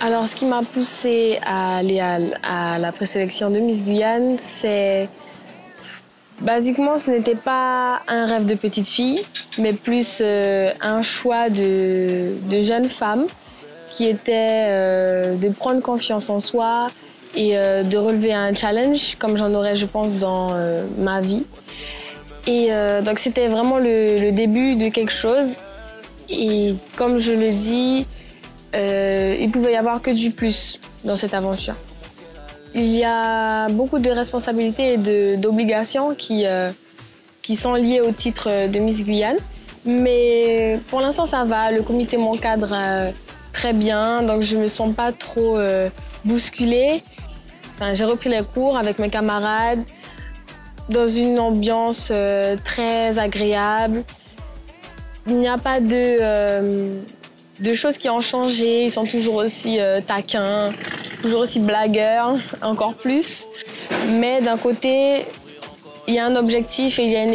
Alors, ce qui m'a poussée à aller à la présélection de Miss Guyane, c'est... Basiquement, ce n'était pas un rêve de petite fille, mais plus un choix de jeune femme qui était de prendre confiance en soi et de relever un challenge, comme j'en aurais, je pense, dans ma vie. Et donc, c'était vraiment le début de quelque chose. Et comme je le dis, il pouvait y avoir que du plus dans cette aventure. Il y a beaucoup de responsabilités et d'obligations qui sont liées au titre de Miss Guyane. Mais pour l'instant, ça va. Le comité m'encadre très bien, donc je ne me sens pas trop bousculée. Enfin, j'ai repris les cours avec mes camarades dans une ambiance très agréable. Il n'y a pas de choses qui ont changé. Ils sont toujours aussi taquins, toujours aussi blagueurs, encore plus. Mais d'un côté, il y a un objectif et il y a une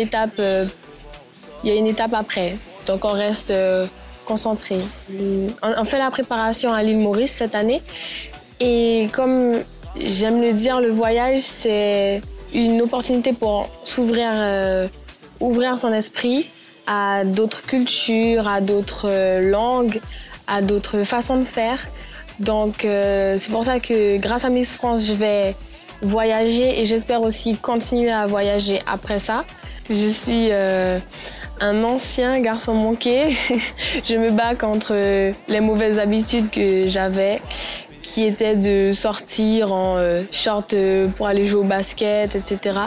étape après. Donc on reste concentré. On fait la préparation à l'île Maurice cette année. Et comme j'aime le dire, le voyage, c'est une opportunité pour ouvrir son esprit à d'autres cultures, à d'autres langues, à d'autres façons de faire. Donc c'est pour ça que grâce à Miss France, je vais voyager et j'espère aussi continuer à voyager après ça. Je suis un ancien garçon manqué. Je me bats contre les mauvaises habitudes que j'avais, qui étaient de sortir en short pour aller jouer au basket, etc.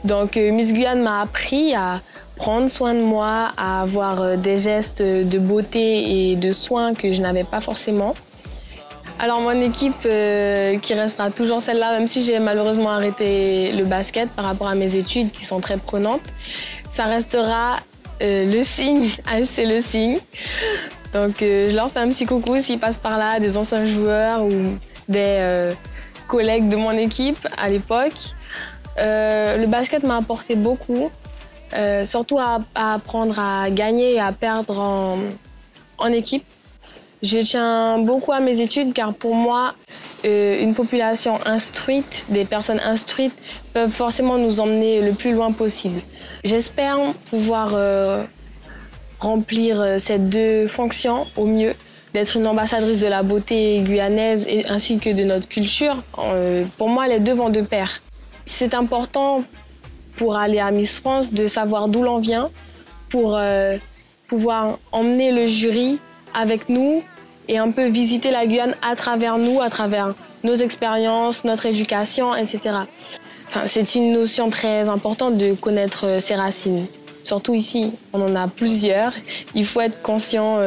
Donc Miss Guyane m'a appris à prendre soin de moi, à avoir des gestes de beauté et de soins que je n'avais pas forcément. Alors mon équipe qui restera toujours celle-là, même si j'ai malheureusement arrêté le basket par rapport à mes études qui sont très prenantes, ça restera le signe, c'est le signe. Donc je leur fais un petit coucou s'ils passent par là, des anciens joueurs ou des collègues de mon équipe à l'époque. Le basket m'a apporté beaucoup. Surtout à apprendre à gagner et à perdre en équipe. Je tiens beaucoup à mes études car pour moi, une population instruite, des personnes instruites peuvent forcément nous emmener le plus loin possible. J'espère pouvoir remplir ces deux fonctions au mieux, d'être une ambassadrice de la beauté guyanaise ainsi que de notre culture. Pour moi, les deux vont de pair. C'est important pour aller à Miss France, de savoir d'où l'on vient, pour pouvoir emmener le jury avec nous et un peu visiter la Guyane à travers nous, à travers nos expériences, notre éducation, etc. Enfin, c'est une notion très importante de connaître ses racines. Surtout ici, on en a plusieurs. Il faut être conscient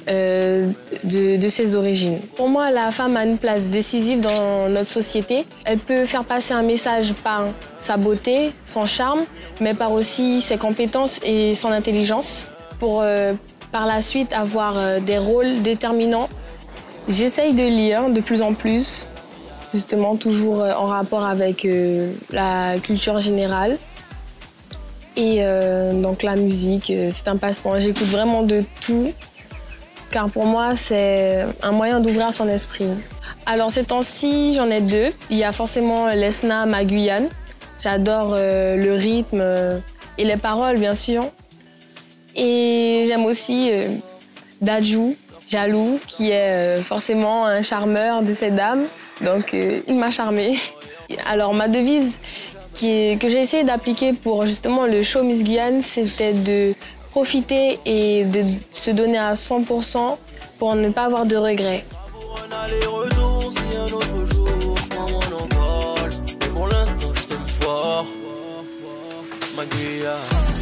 de ses origines. Pour moi, la femme a une place décisive dans notre société. Elle peut faire passer un message par sa beauté, son charme, mais par aussi ses compétences et son intelligence pour par la suite avoir des rôles déterminants. J'essaye de lire de plus en plus, justement toujours en rapport avec la culture générale. Et donc la musique, c'est un passe-temps. J'écoute vraiment de tout, car pour moi, c'est un moyen d'ouvrir son esprit. Alors ces temps-ci, j'en ai deux. Il y a forcément l'Esna, ma Guyane. J'adore le rythme et les paroles, bien sûr. Et j'aime aussi Dadju, Jaloux, qui est forcément un charmeur de ces dames. Donc il m'a charmée. Alors ma devise que j'ai essayé d'appliquer pour justement le show Miss Guyane, c'était de profiter et de se donner à 100% pour ne pas avoir de regrets. Pour l'instant, je t'aime fort, ma Guyane.